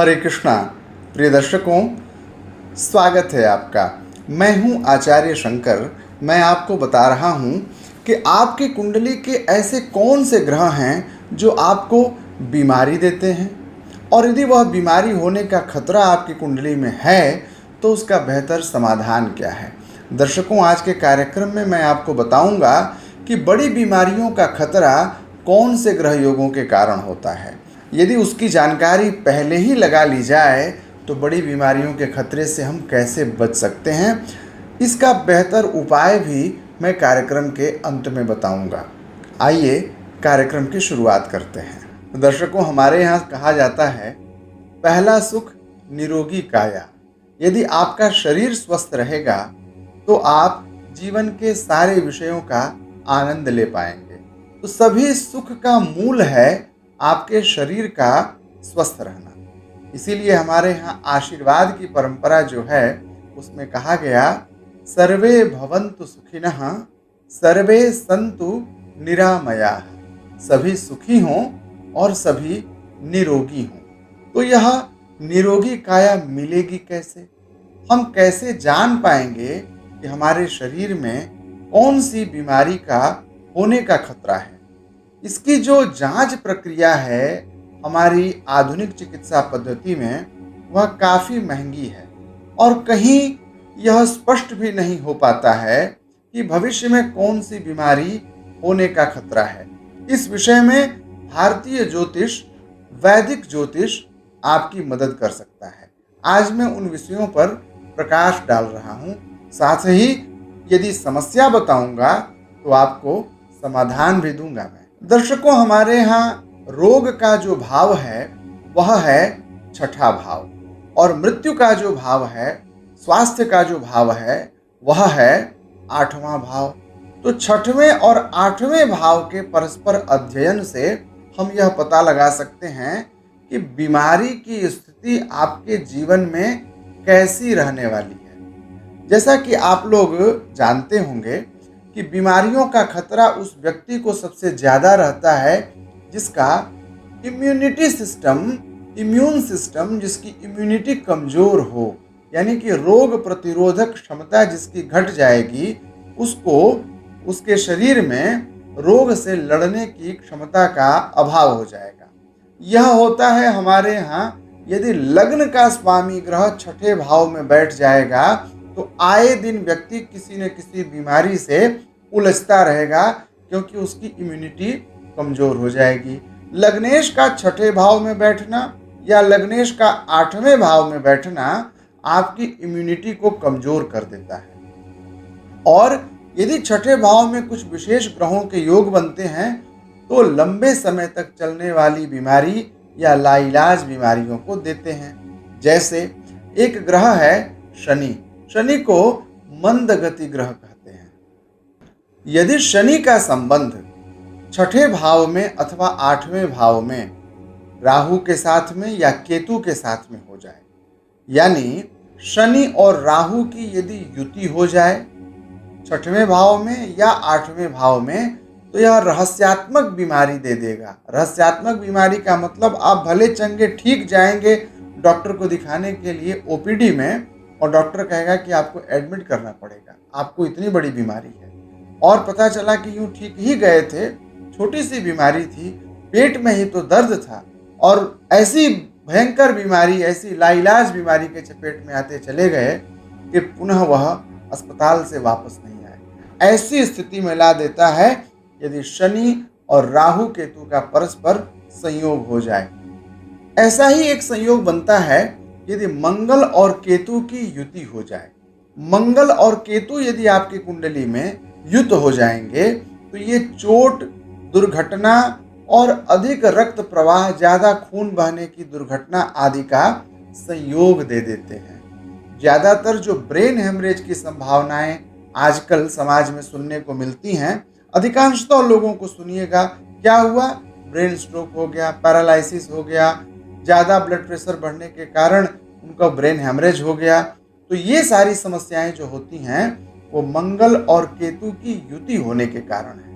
हरे कृष्णा। प्रिय दर्शकों, स्वागत है आपका। मैं हूं आचार्य शंकर। मैं आपको बता रहा हूं कि आपकी कुंडली के ऐसे कौन से ग्रह हैं जो आपको बीमारी देते हैं, और यदि वह बीमारी होने का खतरा आपकी कुंडली में है तो उसका बेहतर समाधान क्या है। दर्शकों, आज के कार्यक्रम में मैं आपको बताऊंगा कि बड़ी बीमारियों का खतरा कौन से ग्रह योगों के कारण होता है। यदि उसकी जानकारी पहले ही लगा ली जाए तो बड़ी बीमारियों के खतरे से हम कैसे बच सकते हैं, इसका बेहतर उपाय भी मैं कार्यक्रम के अंत में बताऊंगा। आइए कार्यक्रम की शुरुआत करते हैं। दर्शकों, हमारे यहाँ कहा जाता है, पहला सुख निरोगी काया। यदि आपका शरीर स्वस्थ रहेगा तो आप जीवन के सारे विषयों का आनंद ले पाएंगे। तो सभी सुख का मूल है आपके शरीर का स्वस्थ रहना। इसीलिए हमारे यहाँ आशीर्वाद की परंपरा जो है उसमें कहा गया, सर्वे भवन्तु सुखिनः सर्वे सन्तु निरामयाः। सभी सुखी हों और सभी निरोगी हों। तो यह निरोगी काया मिलेगी कैसे? हम कैसे जान पाएंगे कि हमारे शरीर में कौन सी बीमारी का होने का खतरा है? इसकी जो जांच प्रक्रिया है हमारी आधुनिक चिकित्सा पद्धति में, वह काफ़ी महंगी है और कहीं यह स्पष्ट भी नहीं हो पाता है कि भविष्य में कौन सी बीमारी होने का खतरा है। इस विषय में भारतीय ज्योतिष, वैदिक ज्योतिष आपकी मदद कर सकता है। आज मैं उन विषयों पर प्रकाश डाल रहा हूँ। साथ ही यदि समस्या बताऊंगा तो आपको समाधान भी दूंगा मैं। दर्शकों, हमारे यहाँ रोग का जो भाव है वह है छठा भाव, और मृत्यु का जो भाव है, स्वास्थ्य का जो भाव है, वह है आठवां भाव। तो छठवें और आठवें भाव के परस्पर अध्ययन से हम यह पता लगा सकते हैं कि बीमारी की स्थिति आपके जीवन में कैसी रहने वाली है। जैसा कि आप लोग जानते होंगे कि बीमारियों का खतरा उस व्यक्ति को सबसे ज़्यादा रहता है जिसका इम्यून सिस्टम जिसकी इम्यूनिटी कमज़ोर हो, यानी कि रोग प्रतिरोधक क्षमता जिसकी घट जाएगी, उसको उसके शरीर में रोग से लड़ने की क्षमता का अभाव हो जाएगा। यह होता है हमारे यहाँ यदि लग्न का स्वामी ग्रह छठे भाव में बैठ जाएगा तो आए दिन व्यक्ति किसी न किसी बीमारी से उलझता रहेगा, क्योंकि उसकी इम्यूनिटी कमजोर हो जाएगी। लग्नेश का छठे भाव में बैठना या लग्नेश का आठवें भाव में बैठना आपकी इम्यूनिटी को कमजोर कर देता है। और यदि छठे भाव में कुछ विशेष ग्रहों के योग बनते हैं तो लंबे समय तक चलने वाली बीमारी या लाइलाज बीमारियों को देते हैं। जैसे एक ग्रह है शनि। शनि को मंद गति ग्रह कहते हैं। यदि शनि का संबंध छठे भाव में अथवा आठवें भाव में राहु के साथ में या केतु के साथ में हो जाए, यानी शनि और राहु की यदि युति हो जाए छठवें भाव में या आठवें भाव में, तो यह रहस्यात्मक बीमारी दे देगा। रहस्यात्मक बीमारी का मतलब आप भले चंगे ठीक जाएंगे डॉक्टर को दिखाने के लिए ओपीडी में, और डॉक्टर कहेगा कि आपको एडमिट करना पड़ेगा, आपको इतनी बड़ी बीमारी है, और पता चला कि यूं ठीक ही गए थे, छोटी सी बीमारी थी, पेट में ही तो दर्द था, और ऐसी भयंकर बीमारी, ऐसी लाइलाज बीमारी के चपेट में आते चले गए कि पुनः वह अस्पताल से वापस नहीं आए। ऐसी स्थिति में ला देता है यदि शनि और राहु केतु का परस्पर संयोग हो जाए। ऐसा ही एक संयोग बनता है यदि मंगल और केतु की युति हो जाए। मंगल और केतु यदि आपकी कुंडली में युत हो जाएंगे तो ये चोट, दुर्घटना और अधिक रक्त प्रवाह, ज्यादा खून बहने की दुर्घटना आदि का संयोग दे देते हैं। ज्यादातर जो ब्रेन हेमरेज की संभावनाएं आजकल समाज में सुनने को मिलती हैं, अधिकांशतः लोगों को सुनिएगा, क्या हुआ? ब्रेन स्ट्रोक हो गया, पैरालिसिस हो गया, ज़्यादा ब्लड प्रेशर बढ़ने के कारण उनका ब्रेन हेमरेज हो गया। तो ये सारी समस्याएं जो होती हैं वो मंगल और केतु की युति होने के कारण है।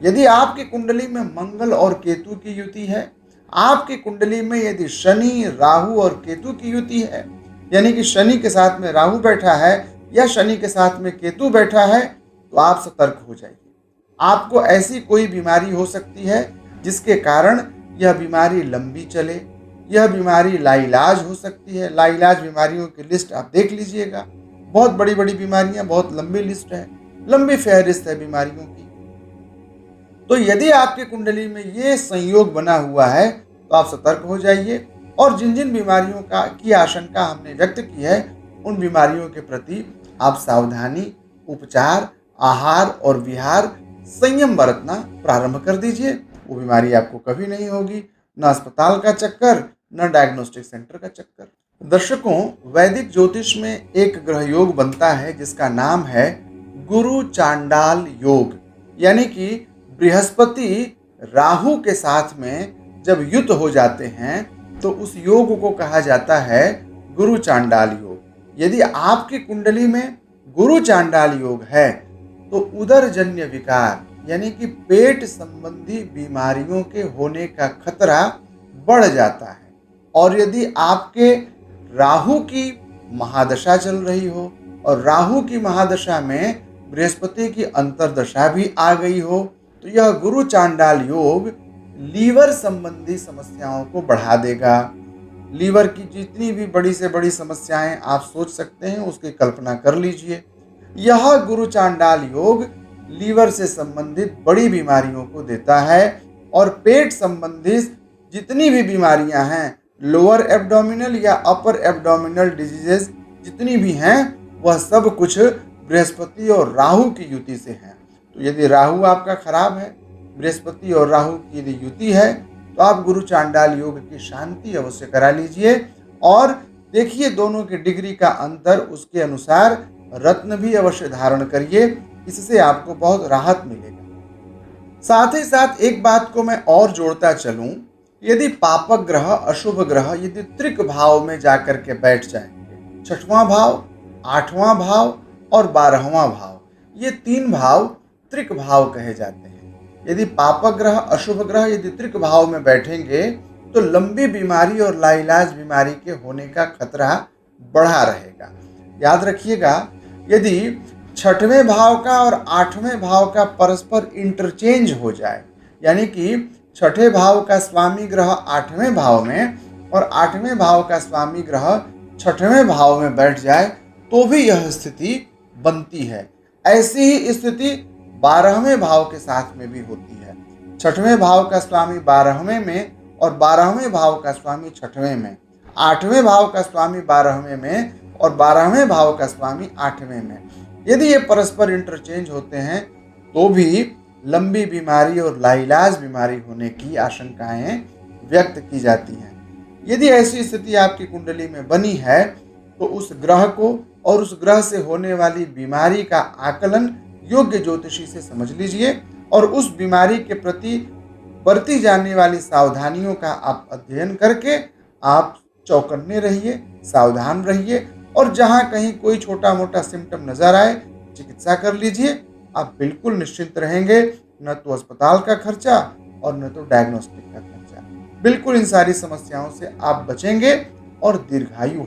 यदि आपकी कुंडली में मंगल और केतु की युति है, आपकी कुंडली में यदि शनि, राहु और केतु की युति है, यानी कि शनि के साथ में राहु बैठा है या शनि के साथ में केतु बैठा है, तो आप सतर्क हो जाइए। आपको ऐसी कोई बीमारी हो सकती है जिसके कारण यह बीमारी लंबी चले। यह बीमारी लाइलाज हो सकती है। लाइलाज बीमारियों की लिस्ट आप देख लीजिएगा। बहुत बड़ी बड़ी बीमारियां, बहुत लंबी लिस्ट है, लंबी फहरिस्त है बीमारियों की। तो यदि आपकी कुंडली में ये संयोग बना हुआ है तो आप सतर्क हो जाइए और जिन जिन बीमारियों की आशंका हमने व्यक्त की है, उन बीमारियों के प्रति आप सावधानी, उपचार, आहार और विहार, संयम बरतना प्रारंभ कर दीजिए। वो बीमारी आपको कभी नहीं होगी, न अस्पताल का चक्कर, न डायग्नोस्टिक सेंटर का चक्कर। दर्शकों, वैदिक ज्योतिष में एक ग्रह योग बनता है जिसका नाम है गुरु चांडाल योग, यानी कि बृहस्पति राहु के साथ में जब युत हो जाते हैं तो उस योग को कहा जाता है गुरु चांडाल योग। यदि आपकी कुंडली में गुरु चांडाल योग है तो उदरजन्य विकार, यानी कि पेट संबंधी बीमारियों के होने का खतरा बढ़ जाता है। और यदि आपके राहु की महादशा चल रही हो और राहु की महादशा में बृहस्पति की अंतर्दशा भी आ गई हो, तो यह गुरु चांडाल योग लीवर संबंधी समस्याओं को बढ़ा देगा। लीवर की जितनी भी बड़ी से बड़ी समस्याएं आप सोच सकते हैं, उसकी कल्पना कर लीजिए। यह गुरु चांडाल योग लीवर से संबंधित बड़ी बीमारियों को देता है और पेट संबंधित जितनी भी बीमारियां हैं, लोअर एब्डोमिनल या अपर एब्डोमिनल डिजीजेस जितनी भी हैं, वह सब कुछ बृहस्पति और राहु की युति से हैं। तो यदि राहु आपका खराब है, बृहस्पति और राहु की यदि युति है, तो आप गुरु चांडाल योग की शांति अवश्य करा लीजिए और देखिए दोनों की डिग्री का अंतर, उसके अनुसार रत्न भी अवश्य धारण करिए, इससे आपको बहुत राहत मिलेगा। साथ ही साथ एक बात को मैं और जोड़ता चलूं, यदि पापक ग्रह, अशुभ ग्रह यदि त्रिक भाव में जाकर के बैठ जाएंगे, 6वां भाव, 8वां भाव और 12वां भाव, ये 3 भाव त्रिक भाव कहे जाते हैं। यदि पापक ग्रह, अशुभ ग्रह यदि त्रिक भाव में बैठेंगे तो लंबी बीमारी और लाइलाज बीमारी के होने का खतरा बढ़ा रहेगा। याद रखिएगा, यदि 6वें भाव का और 8वें भाव का परस्पर इंटरचेंज हो जाए, यानी कि 6ठे भाव का स्वामी ग्रह 8वें भाव में और 8वें भाव का स्वामी ग्रह 6वें भाव में बैठ जाए, तो भी यह स्थिति बनती है। ऐसी ही स्थिति 12वें भाव के साथ में भी होती है। 6वें भाव का स्वामी 12वें में और 12वें भाव का स्वामी 6वें में, 8वें भाव का स्वामी 12वें में और 12वें भाव का स्वामी 8वें में। यदि ये परस्पर इंटरचेंज होते हैं तो भी लंबी बीमारी और लाइलाज बीमारी होने की आशंकाएं व्यक्त की जाती हैं। यदि ऐसी स्थिति आपकी कुंडली में बनी है तो उस ग्रह को और उस ग्रह से होने वाली बीमारी का आकलन योग्य ज्योतिषी से समझ लीजिए और उस बीमारी के प्रति बरती जाने वाली सावधानियों का आप अध्ययन करके आप चौकन्ने रहिए, सावधान रहिए और जहां कहीं कोई छोटा मोटा सिम्टम नजर आए, चिकित्सा कर लीजिए। आप बिल्कुल निश्चिंत रहेंगे, न तो अस्पताल का खर्चा और न तो डायग्नोस्टिक का खर्चा। बिल्कुल इन सारी समस्याओं से आप बचेंगे और दीर्घायु।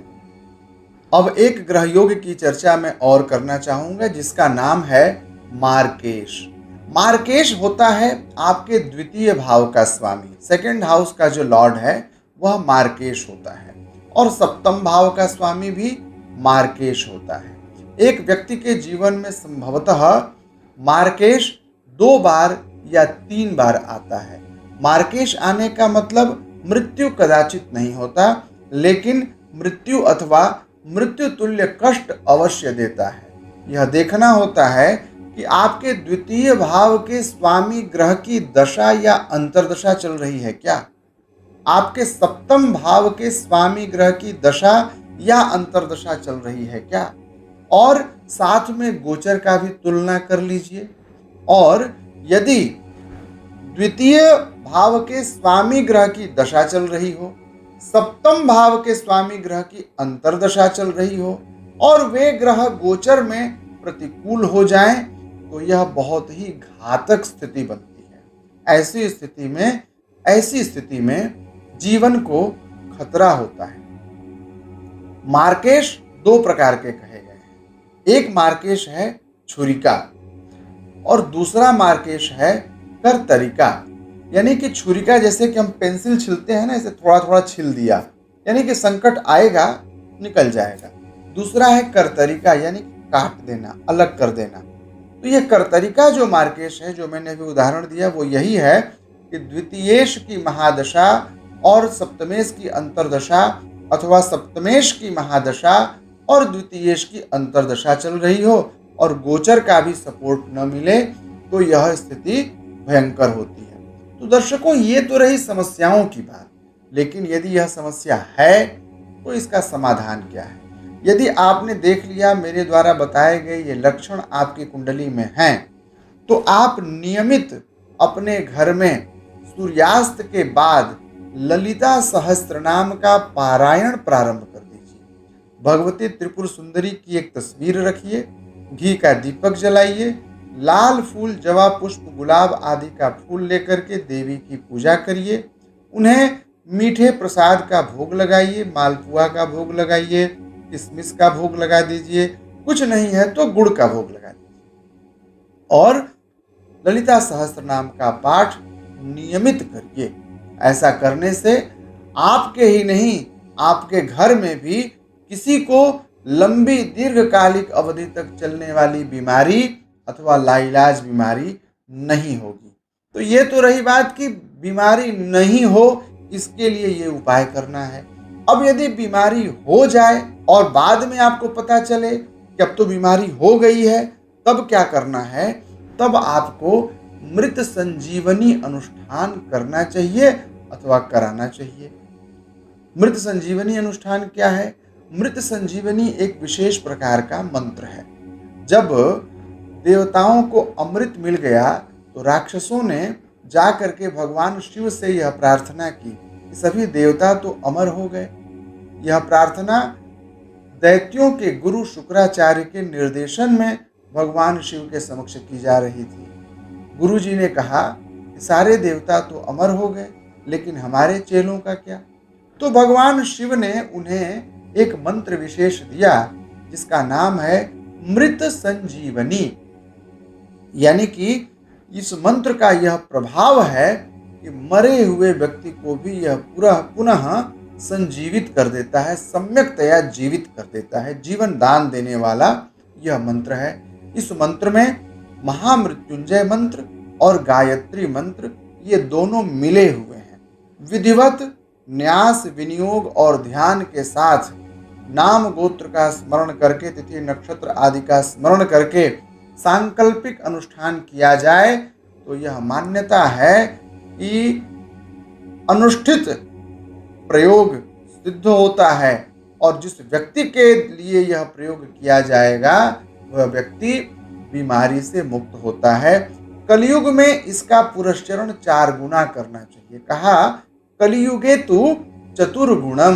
अब एक ग्रह योग की चर्चा मैं और करना चाहूंगा जिसका नाम है मार्केश। मार्केश होता है आपके द्वितीय भाव का स्वामी, सेकंड हाउस का जो लॉर्ड है वह मार्केश होता है और सप्तम भाव का स्वामी भी मार्केश होता है। एक व्यक्ति के जीवन में संभवतः मार्केश 2 बार या 3 बार आता है। मार्केश आने का मतलब मृत्यु कदाचित नहीं होता, लेकिन मृत्यु अथवा मृत्यु तुल्य कष्ट अवश्य देता है। यह देखना होता है कि आपके द्वितीय भाव के स्वामी ग्रह की दशा या अंतर्दशा चल रही है क्या, आपके सप्तम भाव के स्वामी ग्रह की दशा या अंतर्दशा चल रही है क्या, और साथ में गोचर का भी तुलना कर लीजिए। और यदि द्वितीय भाव के स्वामी ग्रह की दशा चल रही हो, सप्तम भाव के स्वामी ग्रह की अंतर्दशा चल रही हो और वे ग्रह गोचर में प्रतिकूल हो जाएं, तो यह बहुत ही घातक स्थिति बनती है। ऐसी स्थिति में जीवन को खतरा होता है। मार्केश दो प्रकार के कहे गए हैं। एक मार्केश है छुरिका और दूसरा मार्केश है करतरिका। यानी कि छुरिका जैसे कि हम पेंसिल छीलते हैं ना, ऐसे थोड़ा थोड़ा छील दिया, यानी कि संकट आएगा निकल जाएगा। दूसरा है करतरिका, यानी कि काट देना, अलग कर देना। तो ये करतरिका जो मार्केश है, जो मैंने अभी उदाहरण दिया, वो यही है कि द्वितीयेश की महादशा और सप्तमेश की अंतर्दशा, अथवा सप्तमेश की महादशा और द्वितीयेश की अंतर्दशा चल रही हो और गोचर का भी सपोर्ट न मिले, तो यह स्थिति भयंकर होती है। तो दर्शकों, ये तो रही समस्याओं की बात, लेकिन यदि यह समस्या है तो इसका समाधान क्या है? यदि आपने देख लिया मेरे द्वारा बताए गए ये लक्षण आपकी कुंडली में हैं, तो आप नियमित अपने घर में सूर्यास्त के बाद ललिता सहस्त्रनाम का पारायण प्रारंभ कर दीजिए। भगवती त्रिपुर सुंदरी की एक तस्वीर रखिए, घी का दीपक जलाइए, लाल फूल, जवा पुष्प, गुलाब आदि का फूल लेकर के देवी की पूजा करिए। उन्हें मीठे प्रसाद का भोग लगाइए, मालपुआ का भोग लगाइए, किशमिश का भोग लगा दीजिए, कुछ नहीं है तो गुड़ का भोग लगा दीजिए और ललिता सहस्त्रनाम का पाठ नियमित करिए। ऐसा करने से आपके ही नहीं, आपके घर में भी किसी को लंबी दीर्घकालिक अवधि तक चलने वाली बीमारी अथवा लाइलाज बीमारी नहीं होगी। तो ये तो रही बात कि बीमारी नहीं हो, इसके लिए ये उपाय करना है। अब यदि बीमारी हो जाए और बाद में आपको पता चले कि अब तो बीमारी हो गई है, तब क्या करना है? तब आपको मृत संजीवनी अनुष्ठान करना चाहिए अथवा कराना चाहिए। मृत संजीवनी अनुष्ठान क्या है? मृत संजीवनी एक विशेष प्रकार का मंत्र है। जब देवताओं को अमृत मिल गया तो राक्षसों ने जाकर के भगवान शिव से यह प्रार्थना की कि सभी देवता तो अमर हो गए। यह प्रार्थना दैत्यों के गुरु शुक्राचार्य के निर्देशन में भगवान शिव के समक्ष की जा रही थी। गुरु जी ने कहा कि सारे देवता तो अमर हो गए, लेकिन हमारे चेलों का क्या? तो भगवान शिव ने उन्हें एक मंत्र विशेष दिया जिसका नाम है मृत संजीवनी। यानी कि इस मंत्र का यह प्रभाव है कि मरे हुए व्यक्ति को भी यह पुनः संजीवित कर देता है, सम्यकतया जीवित कर देता है। जीवन दान देने वाला यह मंत्र है। इस मंत्र में महामृत्युंजय मंत्र और गायत्री मंत्र, ये दोनों मिले हुए हैं। विधिवत न्यास, विनियोग और ध्यान के साथ नाम गोत्र का स्मरण करके, तिथि नक्षत्र आदि का स्मरण करके सांकल्पिक अनुष्ठान किया जाए तो यह मान्यता है कि अनुष्ठित प्रयोग सिद्ध होता है और जिस व्यक्ति के लिए यह प्रयोग किया जाएगा वह व्यक्ति बीमारी से मुक्त होता है। कलयुग में इसका पुरस्चरण 4 गुना करना चाहिए। कहा कलियुगे तु चतुर्गुणम,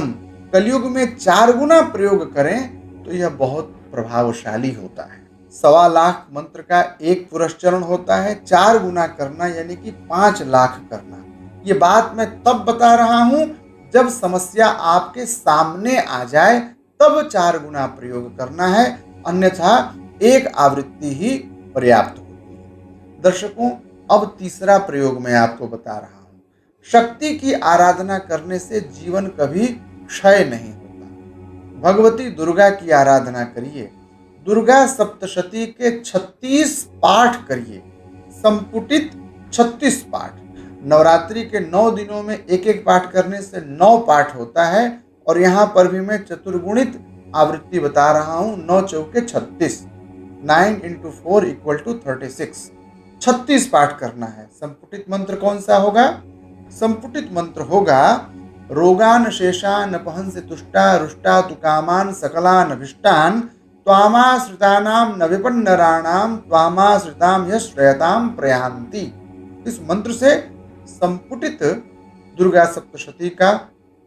कलयुग में 4 गुना प्रयोग करें तो यह बहुत प्रभावशाली होता है। 1.25 लाख मंत्र का एक पुरस्चरण होता है, 4 गुना करना यानी कि 5 लाख करना। ये बात मैं तब बता रहा हूं जब समस्या आपके सामने आ जाए, तब 4 गुना प्रयोग करना है, अन्यथा एक आवृत्ति ही पर्याप्त होती है। दर्शकों, अब तीसरा प्रयोग मैं आपको बता रहा हूं। शक्ति की आराधना करने से जीवन कभी क्षय नहीं होता। भगवती दुर्गा की आराधना करिए, दुर्गा सप्तशती के 36 पाठ करिए, संपुटित 36 पाठ। नवरात्रि के 9 दिनों में एक एक पाठ करने से 9 पाठ होता है और यहाँ पर भी मैं चतुर्गुणित आवृत्ति बता रहा हूँ। 9 चौके 36, 9 × 4 = 36। 36 पाठ करना है। संपुटित मंत्र कौन सा होगा? संपुटित मंत्र होगा रोगान शेषान अपहंस तुष्टा रुष्टा तु कामान सकलान अभिष्टान त्वामाश्रितानाम न विपन्नराणाम त्वामाश्रिताम यश्रयताम प्रयान्ति। इस मंत्र से संपुटित दुर्गा सप्तशती का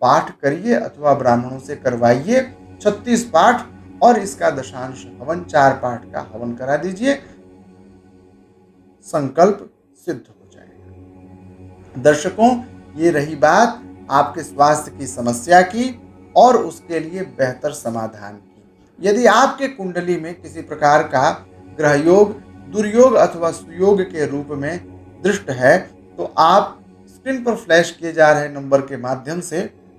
पाठ करिए अथवा ब्राह्मणों से करवाइए 36 पाठ और इसका दशांश हवन 4 पाठ का हवन करा दीजिए, संकल्प सिद्ध हो जाएगा। दर्शकों, ये रही बात आपके स्वास्थ्य की समस्या की और उसके लिए बेहतर समाधान की। यदि आपके कुंडली में किसी प्रकार का ग्रह योग, दुर्योग अथवा सुयोग के रूप में दृष्ट है तो आप स्क्रीन पर फ्लैश किए जा रहे नंबर के माध्यम से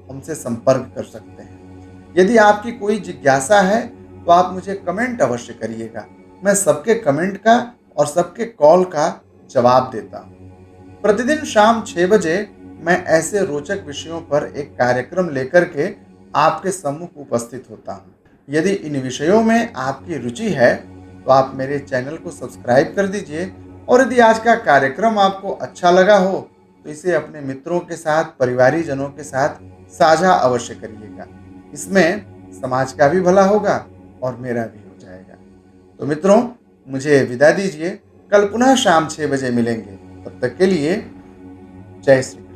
हमसे संपर्क कर सकते हैं। यदि आपकी कोई जिज्ञासा है तो आप मुझे कमेंट अवश्य करिएगा। मैं सबके कमेंट का और सबके कॉल का जवाब देता हूँ। प्रतिदिन शाम 6 बजे मैं ऐसे रोचक विषयों पर एक कार्यक्रम लेकर के आपके सम्मुख उपस्थित होता हूँ। यदि इन विषयों में आपकी रुचि है तो आप मेरे चैनल को सब्सक्राइब कर दीजिए और यदि आज का कार्यक्रम आपको अच्छा लगा हो तो इसे अपने मित्रों के साथ, परिवारीजनों के साथ साझा अवश्य करिएगा। इसमें समाज का भी भला होगा और मेरा भी हो जाएगा। तो मित्रों, मुझे विदा दीजिए। कल पुनः शाम 6 बजे मिलेंगे। तब तक के लिए जय श्री कृष्ण।